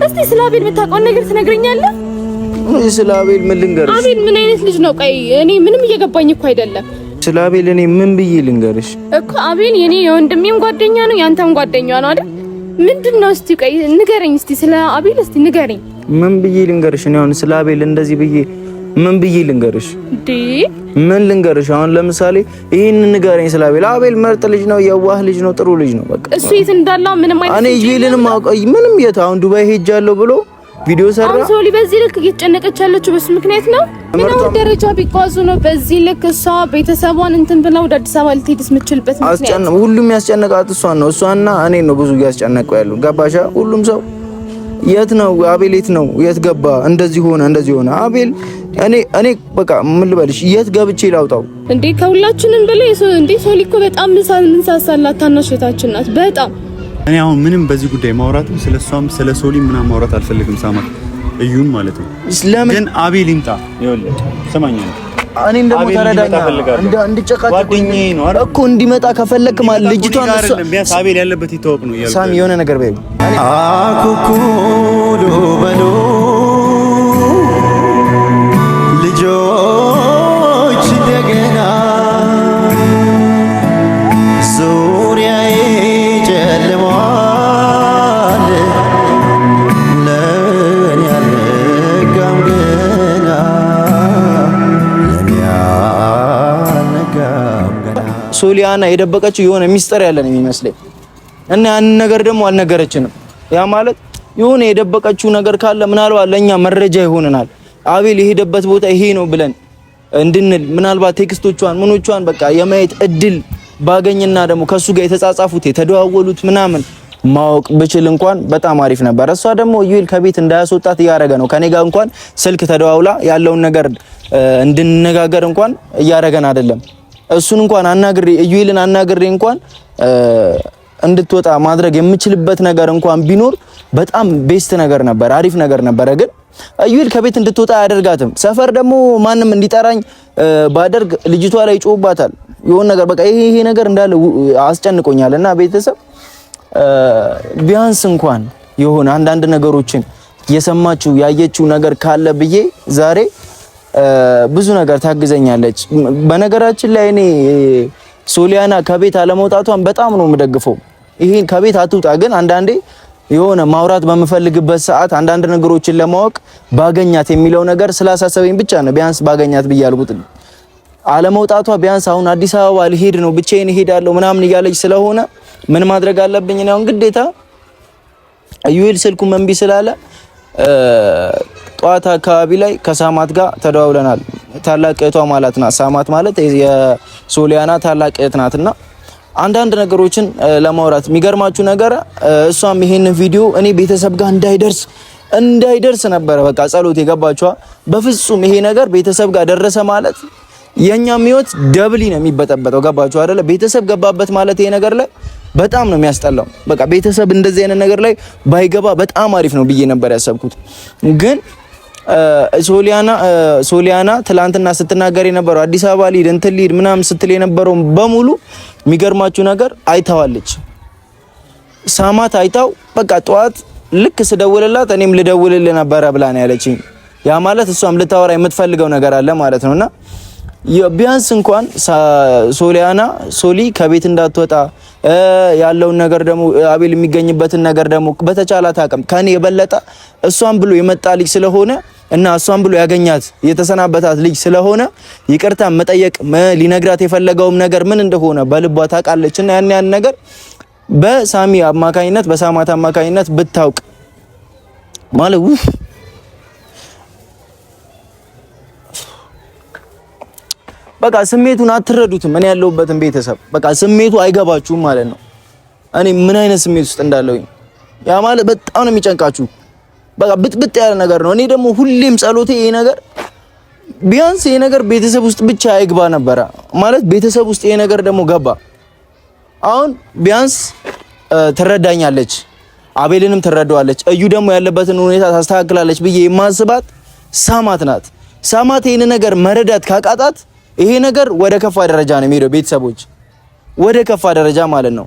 እስቲ ስለ አቤል የምታውቀውን ነገር ትነግረኛለህ? ስለ አቤል ምን ልንገርሽ? አቤል ምን አይነት ልጅ ነው? ቆይ እኔ ምንም እየገባኝ እኮ አይደለም። ስለ አቤል እኔ ምን ብዬ ልንገርሽ? እኮ አቤል የኔ የወንድሜም ጓደኛ ነው ያንተም ጓደኛ ነው አይደል? ምንድነው? እስቲ ቆይ ንገረኝ እስቲ ስለ አቤል እስቲ ንገረኝ። ምን ብዬ ልንገርሽ? እኔ አሁን ስለ አቤል እንደዚህ ብዬ ምን ብዬ ልንገርሽ? ምን ልንገርሽ? አሁን ለምሳሌ ይሄን ንገረኝ ስለ አቤል። አቤል ምርጥ ልጅ ነው፣ የዋህ ልጅ ነው፣ ጥሩ ልጅ ነው። በቃ እሱ የት እንዳለ ምንም አይነት እኔ ይልንም ምንም የት አሁን ዱባይ ሄጃለሁ ብሎ ቪዲዮ ሰራ። አሁን ሶሊ በዚህ ልክ እየተጨነቀች ያለችው በሱ ምክንያት ነው። ምን ደረጃ ቢጓዙ ነው በዚህ ልክ እሷ ቤተሰቧን እንትን ብላ ወደ አዲስ አበባ ልትሄድስ የምትችልበት ምክንያት? ሁሉም ያስጨነቃት እሷን ነው። እሷና እኔ ነው ብዙ ያስጨነቀው ያለው። ገባሻ? ሁሉም ሰው የት ነው አቤል የት ነው የት ገባ እንደዚህ ሆነ አቤል እኔ በቃ ምን ልበልሽ የት ገብቼ ላውጣው እንዴ? ከሁላችንም በላይ እንዴ ሶሊ እኮ በጣም ምንሳሳላት ታናሽ እህታችን ናት። በጣም እኔ አሁን ምንም በዚህ ጉዳይ ማውራትም ስለሷም ስለ ሶሊ ምናምን ማውራት አልፈልግም። ሳማ እዩም ማለት ነው። ግን አቤል ይምጣ። ይኸውልህ ሰማኝ ነው። እኔ እንደሞ ተረዳኛ እንድጨቃጨቅ ጓደኛዬ ነው አይደል እኮ እንዲመጣ ከፈለክ ማለት ልጅቷን እሱ ቢያንስ አቤል ያለበት ይታወቅ ነው ያለው። ሳሚ የሆነ ነገር በይ አኩኩሉ በሉ ልጆች እንደገና ዙሪያዬ ጨልሟል ለኔ አልነጋም ገና ለኔ አልነጋም ገና። ሶሊያና የደበቀችው የሆነ ሚስጥር ያለን የሚመስለኝ እና ያንን ነገር ደግሞ አልነገረችንም። ያ ማለት የሆነ የደበቀችው ነገር ካለ ምናልባት ለኛ መረጃ ይሆነናል። አቤል የሄደበት ቦታ ይሄ ነው ብለን እንድንል ምናልባት ቴክስቶቿን ምኖቿን በቃ የማየት እድል ባገኝና ደግሞ ከሱ ጋር የተጻጻፉት የተደዋወሉት ምናምን ማወቅ ብችል እንኳን በጣም አሪፍ ነበር። እሷ ደግሞ ዩኤል ከቤት እንዳያስወጣት እያረገ ነው። ከኔ ጋር እንኳን ስልክ ተደዋውላ ያለውን ነገር እንድንነጋገር እንኳን እያረገን አይደለም። እሱን እንኳን አናግሬ ዩኤልን አናግሬ እንኳን እንድትወጣ ማድረግ የምችልበት ነገር እንኳን ቢኖር በጣም ቤስት ነገር ነበር፣ አሪፍ ነገር ነበረ። ግን ዩኤል ከቤት እንድትወጣ አያደርጋትም። ሰፈር ደግሞ ማንም እንዲጠራኝ ባደርግ ልጅቷ ላይ ጮህባታል። የሆነ ነገር በቃ ይሄ ነገር እንዳለ አስጨንቆኛልና ቤተሰብ ቢያንስ እንኳን የሆነ አንዳንድ ነገሮችን የሰማችው ያየችው ነገር ካለ ብዬ ዛሬ ብዙ ነገር ታግዘኛለች። በነገራችን ላይ እኔ ሶሊያና ከቤት አለመውጣቷን በጣም ነው የምደግፈው። ይሄን ከቤት አትውጣ፣ ግን አንዳንዴ የሆነ ማውራት በምፈልግበት ሰዓት አንዳንድ ነገሮችን ለማወቅ ባገኛት የሚለው ነገር ስላሳሰበኝ ብቻ ነው ቢያንስ ባገኛት ብያልኩት። አለመውጣቷ ቢያንስ አሁን አዲስ አበባ ልሄድ ነው ብቻዬን እሄዳለሁ ምናምን እያለች ስለሆነ ምን ማድረግ አለብኝ ነው አሁን ግዴታ ዩኤል ስልኩ መንቢ ስላለ ጧት አካባቢ ላይ ከሳማት ጋር ተደዋውለናል። ታላቅ እህቷ ማለት ናት። ሳማት ማለት የሶሊያና ታላቅ እህት ናትና አንዳንድ ነገሮችን ለማውራት የሚገርማችሁ ነገር እሷም ይሄንን ቪዲዮ እኔ ቤተሰብ ጋር እንዳይደርስ ነበረ በቃ ጸሎት የገባችዋ። በፍጹም ይሄ ነገር ቤተሰብ ጋር ደረሰ ማለት የኛም ህይወት ደብሊ ነው የሚበጠበጠው። ገባችሁ አይደለ? ቤተሰብ ገባበት ማለት ይሄ ነገር ላይ በጣም ነው የሚያስጠላው። በቃ ቤተሰብ እንደዚህ አይነት ነገር ላይ ባይገባ በጣም አሪፍ ነው ብዬ ነበር ያሰብኩት። ግን ሶሊያና ትላንትና ስትናገር የነበረው አዲስ አበባ ሊድ እንትን ሊድ ምናምን ስትል የነበረው በሙሉ የሚገርማችሁ ነገር አይታዋለች። ሳማት አይታው በቃ ጠዋት ልክ ስደውልላት እኔም ልደውልልህ ነበረ ብላ ነው ያለችኝ። ያ ማለት እሷም ልታወራ የምትፈልገው ነገር አለ ማለት ነውና ቢያንስ እንኳን ሶሊ ከቤት እንዳትወጣ ያለውን ነገር ደግሞ አቤል የሚገኝበትን ነገር ደግሞ በተቻላት አቅም ከኔ የበለጠ እሷን ብሎ የመጣ ልጅ ስለሆነ እና እሷን ብሎ ያገኛት የተሰናበታት ልጅ ስለሆነ ይቅርታ መጠየቅ ሊነግራት የፈለገውም ነገር ምን እንደሆነ በልቧ ታውቃለችና ያን ነገር በሳሚ አማካኝነት በሳማት አማካኝነት ብታውቅ ማለት በቃ ስሜቱን አትረዱትም። እኔ ያለሁበትን ቤተሰብ በቃ ስሜቱ አይገባችሁም ማለት ነው። እኔ ምን አይነት ስሜት ውስጥ እንዳለሁኝ ያ ማለት በጣም ነው የሚጨንቃችሁ። በቃ ብጥብጥ ያለ ነገር ነው። እኔ ደግሞ ሁሌም ጸሎቴ ይሄ ነገር ቢያንስ ይሄ ነገር ቤተሰብ ውስጥ ብቻ አይግባ ነበረ ማለት ቤተሰብ ውስጥ ይሄ ነገር ደግሞ ገባ። አሁን ቢያንስ ትረዳኛለች፣ አቤልንም ትረዳዋለች፣ እዩ ደግሞ ያለበትን ሁኔታ ታስተካክላለች ብዬ የማስባት ሳማት ናት። ሳማት ይሄን ነገር መረዳት ካቃጣት ይሄ ነገር ወደ ከፋ ደረጃ ነው የሚሄደው። ቤተሰቦች ወደ ከፋ ደረጃ ማለት ነው።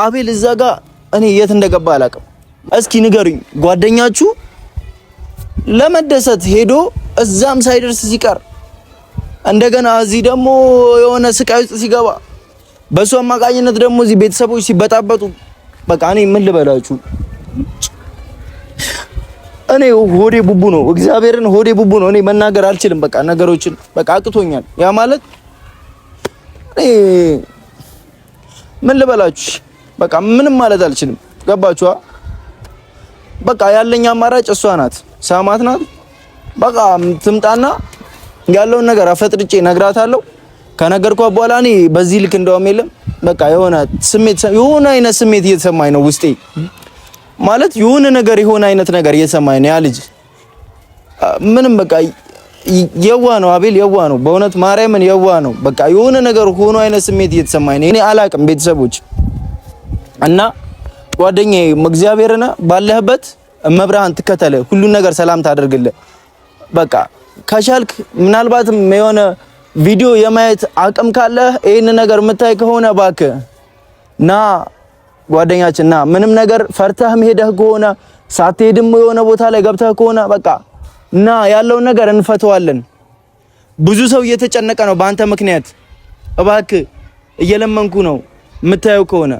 አቤል እዛ ጋር እኔ የት እንደገባ አላውቅም። እስኪ ንገሩኝ ጓደኛችሁ ለመደሰት ሄዶ እዛም ሳይደርስ ሲቀር እንደገና እዚህ ደግሞ የሆነ ስቃይ ውስጥ ሲገባ በሷ አማካኝነት ደግሞ እዚህ ቤተሰቦች ሲበጣበጡ በቃ እኔ ምን ልበላችሁ እኔ ሆዴ ቡቡ ነው እግዚአብሔርን ሆዴ ቡቡ ነው እኔ መናገር አልችልም በቃ ነገሮችን በቃ አቅቶኛል ያ ማለት እኔ ምን ልበላችሁ በቃ ምንም ማለት አልችልም ገባችኋ በቃ ያለኝ አማራጭ እሷ ናት ሳማት ናት በቃ ትምጣና ያለውን ነገር አፈጥርጬ ነግራታለሁ ከነገርኳት በኋላ እኔ በዚህ ልክ እንደውም የለም በቃ የሆነ አይነት ስሜት እየተሰማኝ ነው ውስጤ ማለት የሆነ አይነት ነገር እየተሰማኝ ነው ያ ልጅ ምንም በቃ የዋ ነው አቤል የዋ ነው በእውነት ማርያምን የዋ ነው በቃ የሆነ ነገር ሆኖ አይነት ስሜት እየተሰማኝ ነው እኔ አላቅም ቤተሰቦች እና ጓደኛዬ እግዚአብሔርና ባለህበት መብራን ትከተለ ሁሉ ነገር ሰላም ታደርግልህ በቃ ከቻልክ ምናልባትም የሆነ ቪዲዮ የማየት አቅም ካለ ይሄን ነገር የምታይ ከሆነ እባክህ ና ጓደኛችን ና ምንም ነገር ፈርተህም ሄደህ ከሆነ ሳትሄድም የሆነ ቦታ ላይ ገብተህ ከሆነ በቃ ና ያለውን ነገር እንፈተዋለን ብዙ ሰው እየተጨነቀ ነው በአንተ ምክንያት እባክህ እየለመንኩ ነው የምታየው ከሆነ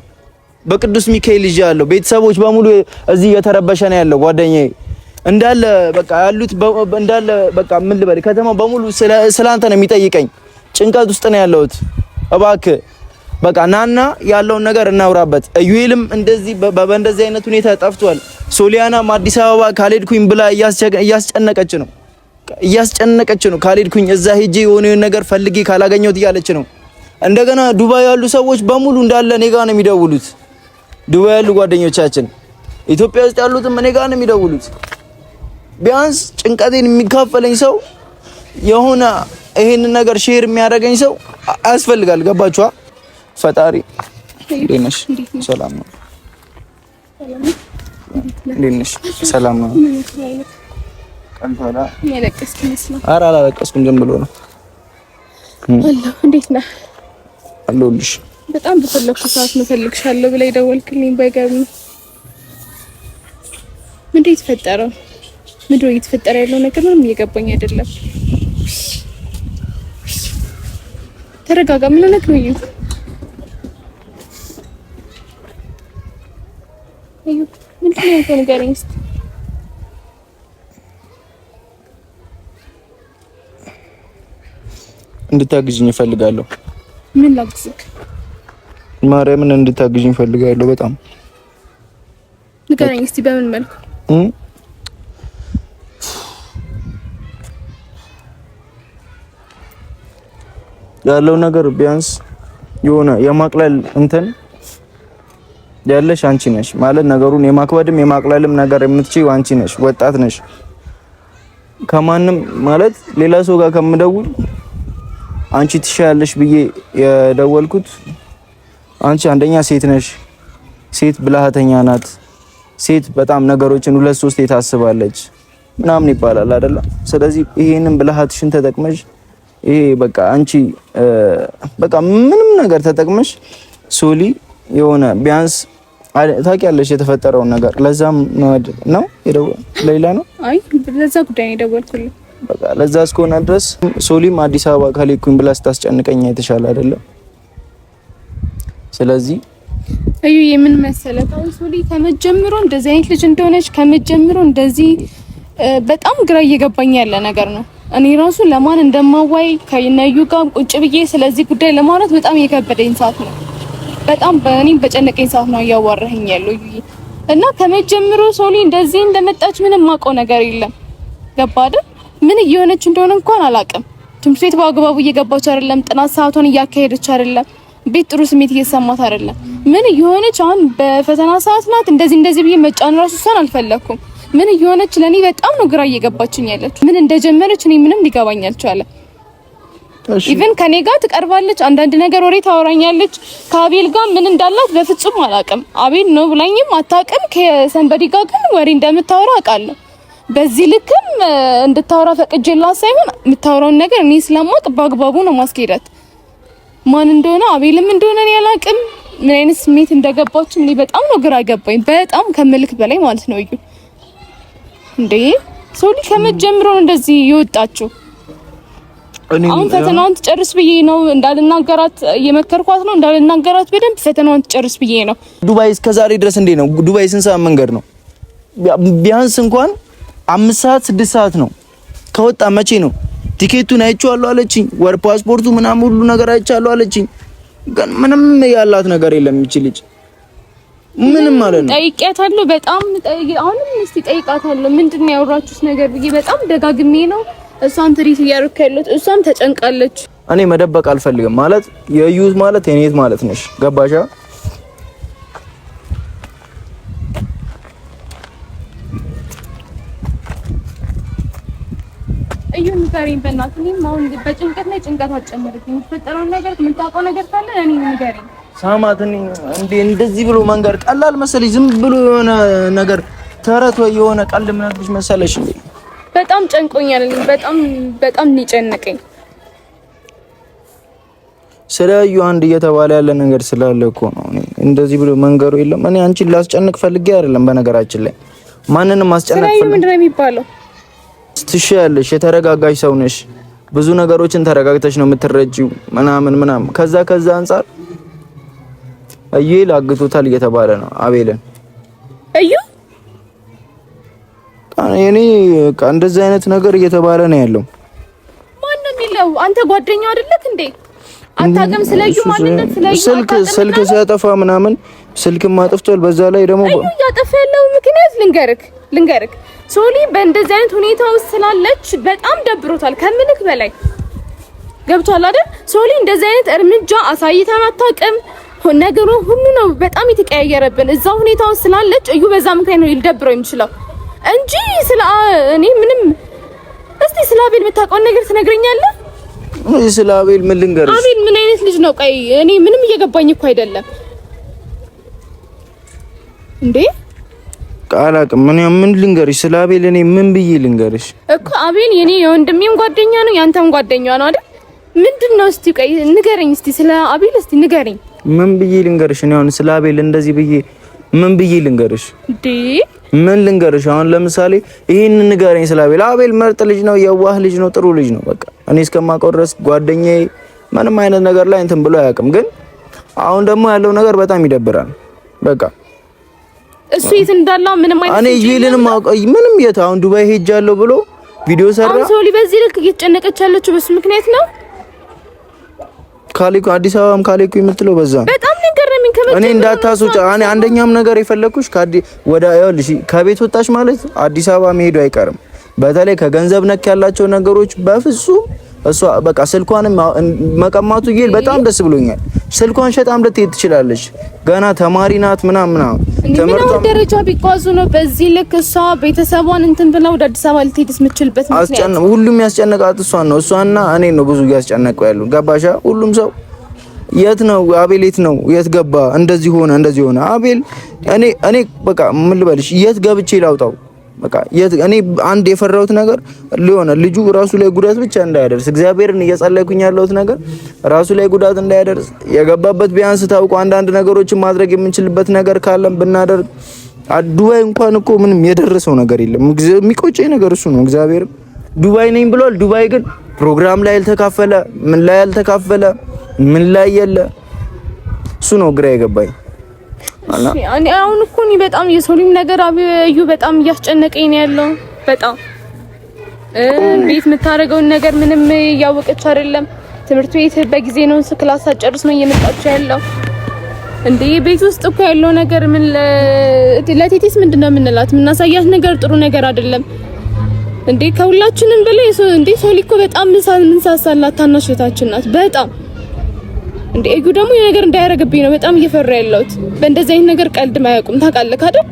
በቅዱስ ሚካኤል ልጅ ያለው ቤተሰቦች በሙሉ እዚህ እየተረበሸ ነው ያለው ጓደኛዬ እንዳለ በቃ ያሉት እንዳለ በቃ ምን ልበል ከተማው በሙሉ ስላንተ ነው የሚጠይቀኝ ጭንቀት ውስጥ ነው ያለሁት እባክህ በቃ ናና ያለውን ነገር እናውራበት እዩኤልም እንደዚህ በእንደዚህ አይነት ሁኔታ ጠፍቷል ሶሊያናም አዲስ አበባ ካልሄድኩኝ ብላ እያስጨነቀች ነው ካልሄድኩኝ እዛ ሄጄ የሆነ ነገር ፈልጌ ካላገኘሁት እያለች ነው እንደገና ዱባይ ያሉ ሰዎች በሙሉ እንዳለ እኔ ጋር ነው የሚደውሉት ዱባይ ያሉ ጓደኞቻችን ኢትዮጵያ ውስጥ ያሉትም እኔ ጋር ነው የሚደውሉት ቢያንስ ጭንቀቴን የሚካፈለኝ ሰው የሆነ ይሄን ነገር ሼር የሚያደርገኝ ሰው ያስፈልጋል ገባችኋ ፈጣሪ እንዴነሽ ሰላም ነው እንዴነሽ ሰላም ነው ቀንታላ ያለቀስኩ መስሎ ኧረ አላለቀስኩም ዝም ብሎ ነው አላህ እንዴት ነህ አለሁልሽ በጣም በፈለኩ ሰዓት መፈልግሻለሁ ብለህ ደወልክልኝ ባይገርም ምን ተፈጠረ ምንድነው እየተፈጠረ ያለው ነገር ምንም እየገባኝ አይደለም ተረጋጋ ምን ሆነህ ነው ምንድነው ያለው ንገረኝ እስኪ እንድታግዥኝ እፈልጋለሁ ምን ላግዝክ ማርያምን እንድታግዥኝ እፈልጋለሁ በጣም ንገረኝ እስኪ በምን መልኩ ያለው ነገር ቢያንስ የሆነ የማቅለል እንትን ያለሽ አንቺ ነሽ ማለት ነገሩን የማክበድም የማቅለልም ነገር የምትችይው አንቺ ነሽ ወጣት ነሽ ከማንም ማለት ሌላ ሰው ጋር ከምደውል አንቺ ትሻያለሽ ብዬ የደወልኩት አንቺ አንደኛ ሴት ነሽ ሴት ብልሃተኛ ናት ሴት በጣም ነገሮችን ሁለት ሶስት ታስባለች ምናምን ይባላል አይደለ ስለዚህ ይሄንን ብልሃትሽን ተጠቅመሽ ይሄ በቃ አንቺ በቃ ምንም ነገር ተጠቅመሽ ሶሊ የሆነ ቢያንስ ታውቂያለሽ የተፈጠረውን ነገር ለዛም ነው ሌላ ነው አይ ለዛ ጉዳይ ነው የደወልኩልኝ በቃ ለዛ እስከሆነ ድረስ ሶሊም አዲስ አበባ ካልሄድኩኝ ብላ ስታስጨንቀኝ የተሻለ አይደለም ስለዚህ አዩ የምን መሰለህ ሶሊ ከመጀመሩ እንደዚህ አይነት ልጅ እንደሆነች ከመጀመሩ እንደዚህ በጣም ግራ እየገባኝ ያለ ነገር ነው እኔ ራሱ ለማን እንደማዋይ ከነዩ ጋር ቁጭ ብዬ ስለዚህ ጉዳይ ለማውራት በጣም የከበደኝ ሰዓት ነው በጣም በእኔም በጨነቀኝ ሰዓት ነው ያዋራኸኝ ያለው እና ከመጀመሩ ሶሊ እንደዚህ እንደመጣች ምንም ማውቀው ነገር የለም ገባ አይደል ምን እየሆነች እንደሆነ እንኳን አላውቅም ትምህርት ቤት በአግባቡ እየገባች አይደለም ጥናት ሰዓቷን እያካሄደች አይደለም ቤት ጥሩ ስሜት እየተሰማት አይደለም ምን እየሆነች አሁን በፈተና ሰዓት ናት እንደዚህ ብዬ መጫን ራሱ እሷን አልፈለኩም ምን እየሆነች ለኔ በጣም ነው ግራ እየገባችኝ ያለች ምን እንደጀመረች እኔ ምንም ሊገባኝ አልቻለም ኢቭን ከኔ ጋር ትቀርባለች አንዳንድ ነገር ወሬ ታወራኛለች ከአቤል ጋር ምን እንዳላት በፍጹም አላውቅም አቤል ነው ብላኝም አታውቅም ከሰንበዲ ጋር ግን ወሬ እንደምታወራ አውቃለሁ በዚህ ልክም እንድታወራ ፈቅጄላት ሳይሆን የምታወራውን ነገር እኔ ስለማውቅ በአግባቡ ነው ማስኬዳት ማን እንደሆነ አቤልም እንደሆነ እኔ አላውቅም ምን አይነት ስሜት እንደገባችሁ እኔ በጣም ነው ግራ ገባኝ። በጣም ከምልክ በላይ ማለት ነው። እዩ እንዴ ሶሊ ከመጀመሩ እንደዚህ ይወጣችሁ። አሁን ፈተናውን ትጨርስ ብዬ ነው እንዳልናገራት እየመከርኳት ነው። እንዳልናገራት በደንብ ፈተናውን ትጨርስ ብዬ ነው። ዱባይ እስከዛሬ ድረስ እንዴ ነው? ዱባይ ስንት ሰዓት መንገድ ነው? ቢያንስ እንኳን 5 ሰዓት 6 ሰዓት ነው። ከወጣ መቼ ነው? ቲኬቱን አይቼዋለሁ አለችኝ። ወር ፓስፖርቱ ምናምን ሁሉ ነገር አይቻለሁ አለችኝ። ግን ምንም ያላት ነገር የለም። እቺ ልጅ ምንም ማለት ነው። ጠይቄያታለሁ በጣም አሁንም እስቲ ጠይቃታለሁ። ምንድነው ያወራችሁት ነገር ብዬ በጣም ደጋግሜ ነው እሷን ትሪት እያደረኩ ያለሁት። እሷም ተጨንቃለች። እኔ መደበቅ አልፈልግም ማለት የዩዝ ማለት የኔት ማለት ነሽ። ገባሻ? እዩ ንገሪኝ በእናትህ። እኔም አሁን በጭንቀት ላይ ጭንቀት አጨመረኝ። የሚፈጠረውን ነገር የምታውቀው ነገር ካለ እኔ ንገሪኝ። ሳማት እንደዚህ ብሎ መንገር ቀላል መሰለሽ? ዝም ብሎ የሆነ ነገር ተረት ወይ የሆነ ቀልድ ምናልሽ መሰለሽ እንዴ? በጣም ጨንቆኛል። በጣም ጨነቀኝ። ስለዩ አንድ እየተባለ ያለ ነገር ስላለ እኮ ነው እንደዚህ ብሎ መንገሩ የለም። እኔ አንቺን ላስጨንቅ ፈልጌ አይደለም። በነገራችን ላይ ማንንም ማስጨነቅ ፈልጌ ምንድን ነው የሚባለው? ትሽያለሽ፣ የተረጋጋሽ ሰው ነሽ። ብዙ ነገሮችን ተረጋግተሽ ነው የምትረጂው ምናምን ከዛ አንፃር አየል አግቶታል እየተባለ ነው አቤልን። እዩ እኔ እንደዚህ አይነት ነገር እየተባለ ነው ያለው። ማን ነው የሚለው? አንተ ጓደኛው አይደለክ እንዴ? አታውቅም ስለዩ ማንነት? ስለዩ ስልክ ሲያጠፋ ምናምን ስልክም አጥፍቷል። በዛ ላይ ደግሞ እዩ ያጠፋ ያለው ምክንያት ልንገርክ ሶሊ በእንደዚህ አይነት ሁኔታ ውስጥ ስላለች በጣም ደብሮታል ከምልክ በላይ ገብቷል አይደል? ሶሊ እንደዚህ አይነት እርምጃ አሳይታን አታውቅም። ነገሩ ሁሉ ነው በጣም የተቀያየረብን። እዛ ሁኔታ ውስጥ ስላለች እዩ በዛ ምክንያት ነው ሊደብረው የሚችለው እንጂ እኔ ምንም። እስቲ ስለ አቤል የምታውቀውን ነገር ትነግረኛለህ? ስለ አቤል ምን ልንገርሽ? አቤል ምን አይነት ልጅ ነው? ቆይ እኔ ምንም እየገባኝ እኮ አይደለም እንዴ። አላውቅም። ምን ልንገርሽ ስለ አቤል? እኔ ምን ብዬ ልንገርሽ እኮ አቤል የኔ የወንድሜም ጓደኛ ነው ያንተም ጓደኛ ነው አይደል? ምንድነው? እስቲ ቆይ ንገረኝ። እስቲ ስለ አቤል እስቲ ንገረኝ። ምን ብዬ ልንገርሽ? እኔ አሁን ስለ አቤል እንደዚህ ብዬ ምን ብዬ ልንገርሽ? ምን ልንገርሽ? አሁን ለምሳሌ ይሄን ንገረኝ ስለ አቤል። አቤል ምርጥ ልጅ ነው፣ የዋህ ልጅ ነው፣ ጥሩ ልጅ ነው። በቃ እኔ እስከማውቀው ድረስ ጓደኛዬ ምንም አይነት ነገር ላይ እንትን ብሎ አያውቅም። ግን አሁን ደግሞ ያለው ነገር በጣም ይደብራል። በቃ እሱ የት እንዳለ ምንም አይነት እኔ ይልንም አውቀው ምንም የት አሁን ዱባይ ሄጃለሁ ብሎ ቪዲዮ ሰራ። አሁን ሶሊ በዚህ ልክ እየተጨነቀች ያለችው በሱ ምክንያት ነው። ካሌኩ አዲስ አበባም ካሌኩ የምትለው በዛ ነው። በጣም ነገረኝ ከመቼ እኔ እንዳታስወጪ። እኔ አንደኛም ነገር የፈለኩሽ ወደ ይኸውልሽ ከቤት ወጣሽ ማለት አዲስ አበባ መሄዱ አይቀርም። በተለይ ከገንዘብ ነክ ያላቸው ነገሮች በፍጹም እሷ በቃ ስልኳንም መቀማቱ ይል በጣም ደስ ብሎኛል። ስልኳን ሸጣም ልትሄድ ትችላለች። ገና ተማሪ ናት ምናምን ትምህርቷ ደረጃ ቢጓዙ ነው በዚህ ልክ እሷ ቤተሰቧን እንትን ብላ ወደ አዲስ አበባ ልትሄድስ የምትችልበት ምክንያት ሁሉም ያስጨነቃት እሷን ነው። እሷና እኔ ነው ብዙ ያስጨነቀው ያሉ ገባሻ? ሁሉም ሰው የት ነው አቤል? የት ነው? የት ገባ? እንደዚህ ሆነ አቤል። እኔ በቃ ምን ልበልሽ? የት ገብቼ ላውጣው? በቃ እኔ አንድ የፈራሁት ነገር ሊሆነ ልጁ ራሱ ላይ ጉዳት ብቻ እንዳያደርስ እግዚአብሔርን እየጸለይኩኝ ያለሁት ነገር ራሱ ላይ ጉዳት እንዳያደርስ የገባበት ቢያንስ ታውቁ አንዳንድ ነገሮችን ማድረግ የምንችልበት ነገር ካለም ብናደርግ። ዱባይ እንኳን እኮ ምንም የደረሰው ነገር የለም። የሚቆጨኝ ነገር እሱ ነው። እግዚአብሔር ዱባይ ነኝ ብሏል። ዱባይ ግን ፕሮግራም ላይ ያልተካፈለ ምን ላይ የለ እሱ ነው ግራ የገባኝ። እኔ አሁን እኮ በጣም የሶሊም ነገር እዩ በጣም እያስጨነቀኝ ነው ያለው። በጣም ቤት የምታደርገውን ነገር ምንም እያወቀች አይደለም። ትምህርት ቤት በጊዜ ነው ክላስ አጨርስ ነው እየመጣች ያለው። እንዴ ቤት ውስጥ እኮ ያለው ነገር ምን ለቴቴስ ምንድነው የምንላት? የምናሳያት ነገር ጥሩ ነገር አይደለም እንዴ። ከሁላችንም በላይ እንዴ ሶሊ እኮ በጣም ምንሳሳላት ታናሽ እህታችን ናት። በጣም እንዴ እዩ ደግሞ የነገር እንዳያረግብኝ ነው በጣም እየፈራ ያለሁት። በእንደዚህ አይነት ነገር ቀልድ ማያውቁም ታውቃለህ አይደል?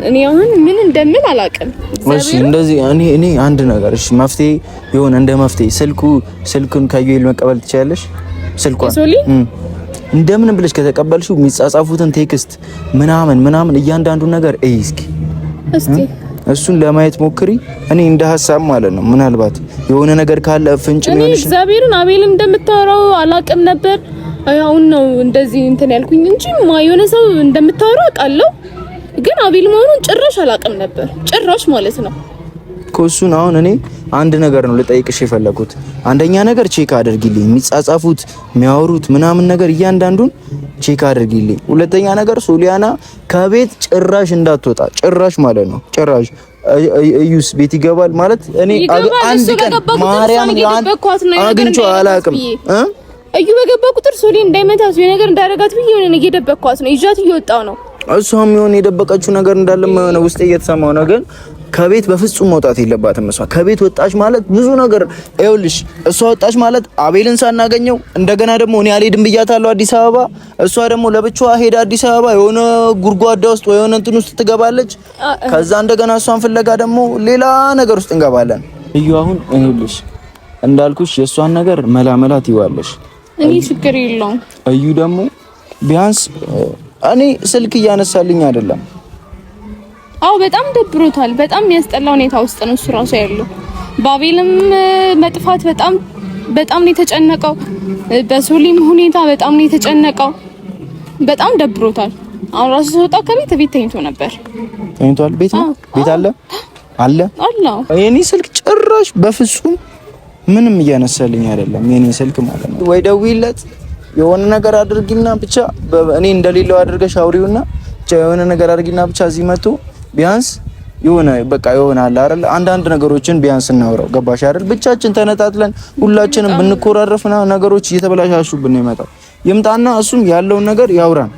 እኔ አሁን ምን እንደምን አላውቅም። እሺ እንደዚህ እኔ አንድ ነገር እሺ መፍትሄ የሆነ እንደ መፍትሄ ስልኩን ከዩኤል መቀበል ትችያለሽ? ስልኳን እንደምን ብለሽ ከተቀበልሽው የሚጻጻፉትን ቴክስት ምናምን እያንዳንዱ ነገር እስኪ እሱን ለማየት ሞክሪ። እኔ እንደ ሐሳብ ማለት ነው ምናልባት የሆነ ነገር ካለ ፍንጭ ነው። እግዚአብሔርን አቤልን እንደምታወራው አላውቅም ነበር። አሁን ነው እንደዚህ እንትን ያልኩኝ እንጂ የሆነ ሰው እንደምታወራው አውቃለሁ፣ ግን አቤል መሆኑን ጭራሽ አላውቅም ነበር። ጭራሽ ማለት ነው። ኮሱን አሁን እኔ አንድ ነገር ነው ልጠይቅሽ የፈለኩት። አንደኛ ነገር ቼክ አድርጊልኝ፣ የሚጻጻፉት የሚያወሩት ምናምን ነገር እያንዳንዱን ቼክ አድርጊልኝ። ሁለተኛ ነገር ሶሊያና ከቤት ጭራሽ እንዳትወጣ፣ ጭራሽ ማለት ነው። ጭራሽ እዩስ ቤት ይገባል ማለት እኔ አንድ ቀን ማርያም አግኝቼው አላውቅም። እዩ በገባ ቁጥር ሶሊ እንዳይመታት ወይ ነገር እንዳደረጋት ብዬ የሆነ እየደበቅኳት ነው፣ ይዣት እየወጣው ነው። እሷም የሆነ የደበቀችው ነገር እንዳለ የሆነ ውስጤ እየተሰማው ነው። ግን ከቤት በፍጹም መውጣት የለባትም። እሷ ከቤት ወጣች ማለት ብዙ ነገር ይኸውልሽ፣ እሷ ወጣች ማለት አቤልን ሳናገኘው እንደገና ደግሞ እኔ አልሄድም ብያታለሁ አዲስ አበባ። እሷ ደግሞ ለብቻዋ ሄዳ አዲስ አበባ የሆነ ጉድጓዳ ውስጥ ወይ የሆነ እንትን ውስጥ ትገባለች። ከዛ እንደገና እሷን ፍለጋ ደግሞ ሌላ ነገር ውስጥ እንገባለን። እዩ አሁን ይኸውልሽ እንዳልኩሽ የእሷን ነገር መላመላት ይዋለሽ። እኔ ችግር የለውም። እዩ ደግሞ ቢያንስ እኔ ስልክ እያነሳልኝ አይደለም። አው በጣም ደብሮታል። በጣም የሚያስጠላ ሁኔታ ውስጥ ነው እሱ ራሱ ያለው። በአቤልም መጥፋት በጣም ነው የተጨነቀው። በሶሊም ሁኔታ በጣም ነው የተጨነቀው። በጣም ደብሮታል። አሁን ራሱ ሲወጣ ከቤት ተኝቶ ነበር። ተኝቷል? ቤት አለ የኔ ስልክ ጭራሽ በፍጹም ምንም እያነሳልኝ አይደለም። የኔ ስልክ ማለት ነው። ወይ ደውይለት የሆነ ነገር አድርጊና ብቻ እኔ እንደሌለው አድርገሽ አውሪውና ብቻ የሆነ ነገር አድርጊና ብቻ እዚህ መጥቶ ቢያንስ የሆነ በቃ የሆነ አለ አይደል አንዳንድ ነገሮችን ቢያንስ እናወራው። ገባሽ አይደል? ብቻችን ተነጣጥለን ሁላችንም ብንኮራረፍና ነገሮች እየተበላሻሹብን ነው የመጣው። ይምጣና እሱም ያለውን ነገር ያውራን።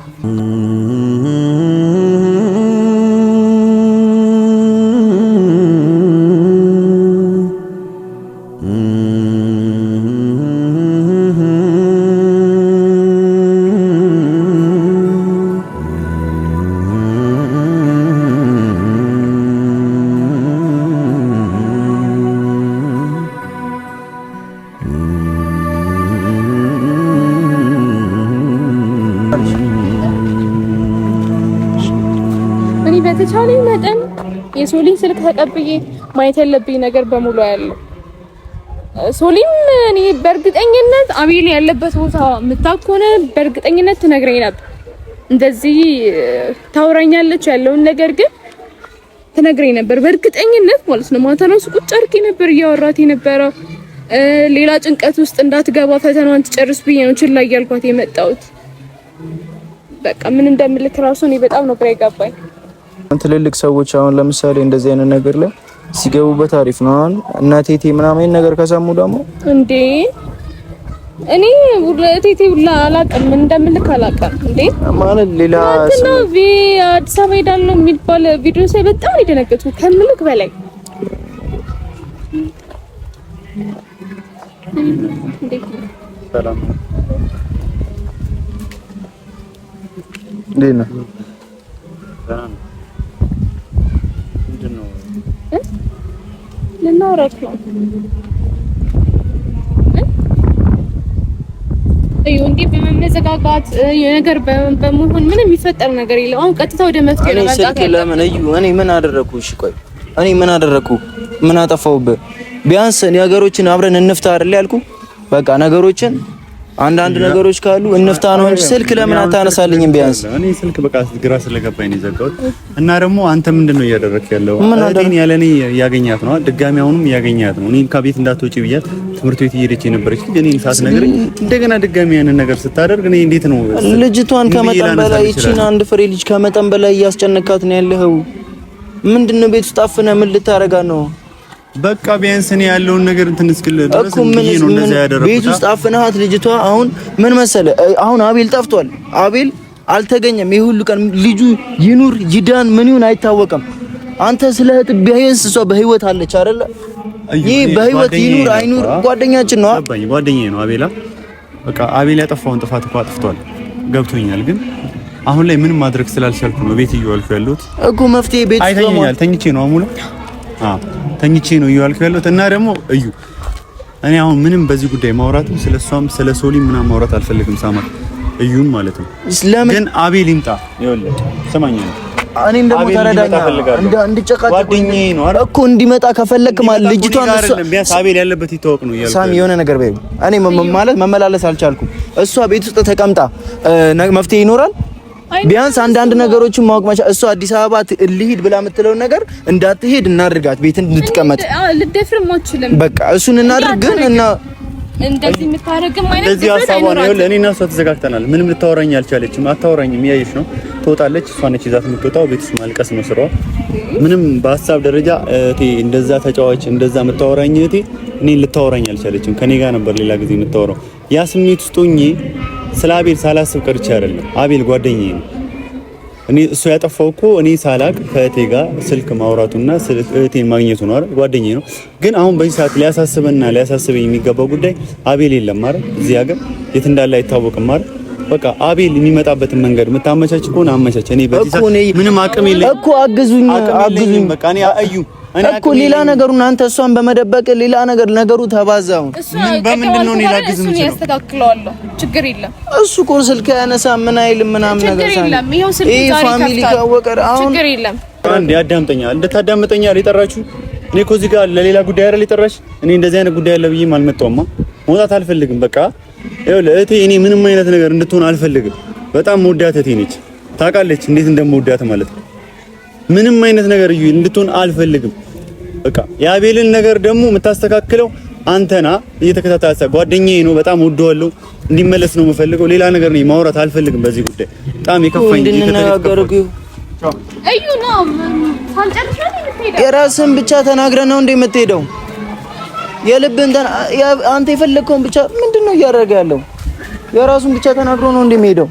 በተቻለኝ መጠን የሶሊን ስልክ ተቀብዬ ማየት ያለብኝ ነገር በሙሉ ያለው ሶሊም እኔ በእርግጠኝነት አቤል ያለበት ቦታ የምታውቀው በእርግጠኝነት ትነግረኝ ነበር። እንደዚህ ታውራኛለች ያለውን ነገር ግን ትነግረኝ ነበር በእርግጠኝነት ማለት ነው። ማታ ነው ቁጭ አድርጌ ነበር እያወራት የነበረው። ሌላ ጭንቀት ውስጥ እንዳትገባ ፈተናዋን ትጨርስ ብዬ ነው ችላ እያልኳት የመጣሁት። በቃ ምን እንደምልክ ራሱ እኔ በጣም ነው ግራ የገባኝ። ትልልቅ ሰዎች አሁን ለምሳሌ እንደዚህ አይነት ነገር ላይ ሲገቡበት አሪፍ ነው። አሁን እናቴቴ ምናምን ነገር ከሰሙ ደግሞ እንዴ እኔ ቴቴ ሁላ አላውቅም እንደምልክ አላውቅም እንዴ ማለት ሌላ ነው አዲስ አበባ ሄዳለሁ የሚባል ቪዲዮ ሳይ በጣም የደነገጥኩት ከምልክ በላይ። ሰላም እንዴት ነው? ልናወራክ ነው እንዴ በመዘጋጋት የነገር በመሆን ምንም የሚፈጠር ነገር የለም። አሁን ቀጥታ ወደ መፍትሄ ነው መጣጣ ያለው። እኔ ምን አደረኩ? እሺ ቆይ እኔ ምን አደረኩ? ምን አጠፋውብህ? ቢያንስ ነገሮችን አብረን እንፍታ አይደል ያልኩ። በቃ ነገሮችን አንዳንድ ነገሮች ካሉ እንፍታ ነው እንጂ ስልክ ለምን አታነሳልኝም? ቢያንስ እኔ ስልክ በቃ ግራ ስለገባኝ ነው የዘጋሁት። እና ደግሞ አንተ ምንድነው እያደረክ ያለው? እኔ ያለኔ ያገኛት ነው ድጋሚ አሁንም ያገኛት ነው። እኔ ከቤት እንዳትወጪ ብያት ትምህርት ቤት እየሄደች የነበረች ልጅ እኔን ሳትነግረኝ እንደገና ድጋሚ ያንን ነገር ስታደርግ እኔ እንዴት ነው ልጅቷን ከመጠን በላይ እቺን አንድ ፍሬ ልጅ ከመጠን በላይ እያስጨነካት ነው ያለኸው? ምንድነው ቤት ውስጥ አፍነህ ምን ልታረጋት ነው? በቃ ቢያንስ እኔ ያለውን ነገር እንትን እስክል ድረስ ምን ነው እንደዛ ያደረኩት? ቤት ውስጥ አፍነሃት ልጅቷ አሁን ምን መሰለ፣ አሁን አቤል ጠፍቷል። አቤል አልተገኘም። ይሄ ሁሉ ቀን ልጁ ይኑር ይዳን ምን ይሁን አይታወቅም። አንተ ስለ እህት ቢያንስ እሷ በህይወት አለች አይደለ? ይሄ በህይወት ይኑር አይኑር ጓደኛችን ነው። ጓደኛዬ ነው አቤላ። በቃ አቤል ያጠፋውን ጥፋት እኮ አጥፍቷል፣ ገብቶኛል። ግን አሁን ላይ ምንም ማድረግ ስላልቻልኩ ነው ቤት እየዋልኩ ያለሁት እኮ። መፍትሄ ቤት አይተኛል። ተኝቼ ነው አሙላ ተኝቼ ነው እያልኩ ያለሁት። እና ደግሞ እዩ እኔ አሁን ምንም በዚህ ጉዳይ ማውራት ስለሷም ስለ ሶሊ ምናምን ማውራት አልፈልግም። ሳማ እዩም ማለት ነው። ግን አቤል ይምጣ። ይኸውልህ ስማኝ፣ እኔ ደግሞ ተረዳኛ እንድጨቃጨቅ ጓደኛዬ ነው አይደል እኮ እንዲመጣ ከፈለክ ማለት ልጅቷን አይደለም ቢያንስ አቤል ያለበት ይታወቅ ነው እያልኩ ሳሚ የሆነ ነገር በይ። እኔ ማለት መመላለስ አልቻልኩም። እሷ ቤት ውስጥ ተቀምጣ መፍትሄ ይኖራል? ቢያንስ አንዳንድ ነገሮችን ማወቅ መቻል። እሷ አዲስ አበባ ልሂድ ብላ የምትለውን ነገር እንዳትሄድ እናድርጋት፣ ቤት እንድትቀመጥ። ልደፍርም አልችልም። በቃ እሱን እናድርግ ግን እና እንደዚህ የምታረግም አይነት እንደዚህ ሀሳቧን ይኸውልህ፣ እኔና እሷ ተዘጋግተናል። ምንም ልታወራኝ አልቻለችም። አታወራኝም፣ እያየሽ ነው። ትወጣለች፣ እሷ ነች ይዛት የምትወጣው። ቤት ውስጥ ማልቀስ ነው ስራዋ። ምንም በሀሳብ ደረጃ እህቴ እንደዛ ተጫዋች እንደዛ የምታወራኝ እህቴ እኔን ልታወራኝ አልቻለችም። ከኔ ጋር ነበር ሌላ ጊዜ የምታወራው። ያ ስሜት ውስጥ ሆኜ ስለ አቤል ሳላስብ ቀርቼ አይደለም። አቤል ጓደኛዬ ነው። እኔ እሱ ያጠፋው እኮ እኔ ሳላቅ ከእህቴ ጋር ስልክ ማውራቱና እህቴን ማግኘቱ ነው አይደል? ጓደኛዬ ነው። ግን አሁን በዚህ ሰዓት ሊያሳስበኝ የሚገባው ጉዳይ አቤል የለም አይደል? እዚህ ሀገር የት እንዳለ አይታወቅም አይደል? በቃ አቤል የሚመጣበትን መንገድ የምታመቻች ከሆነ አመቻች። እኔ በዚህ ሰዓት ምንም አቅም የለኝም እኮ አግዙኝ። በቃ እኔ አዩ እኮ ሌላ ነገሩን አንተ እሷን በመደበቅ ሌላ ነገሩ ተባዛው። በምንድን ነው ሊላግዝ ነው? ያስተካክለዋለሁ፣ ችግር የለም። እሱ እኮ ስልክ ያነሳ ምን አይልም ምናምን ነገር ችግር የለም። ይሄው ስልክ ዛሬ ፋሚሊ ካወቀ አሁን ችግር የለም። አንዴ አዳምጠኛል። እንድታዳምጠኛል የጠራችሁ እኔ እኮ እዚህ ጋር ለሌላ ጉዳይ አይደል የጠራሽ? እኔ እንደዚህ አይነት ጉዳይ አለ ብዬም አልመጣሁማ። መውጣት አልፈልግም። በቃ ይኸውልህ እህቴ እኔ ምንም አይነት ነገር እንድትሆን አልፈልግም። በጣም መውዳት እህቴ ነች። ታውቃለች እንዴት እንደምወዳት ማለት ነው። ምንም አይነት ነገር እንድትሆን አልፈልግም። በቃ የአቤልን ነገር ደግሞ የምታስተካክለው አንተና እየተከታተልክ ጓደኛዬ ነው። በጣም ወደዋለሁ። እንዲመለስ ነው የምፈልገው። ሌላ ነገር ነው ማውራት አልፈልግም በዚህ ጉዳይ። በጣም የከፋኝ እዩ ነው ሳንጨርስ ነው የምትሄደው። የራስን ብቻ ተናግረህ ነው እንደ የምትሄደው? የልብን አንተ የፈለግከውን ብቻ ምንድነው እያደረገ ያለው? የራሱን ብቻ ተናግሮ ነው እንደሚሄደው?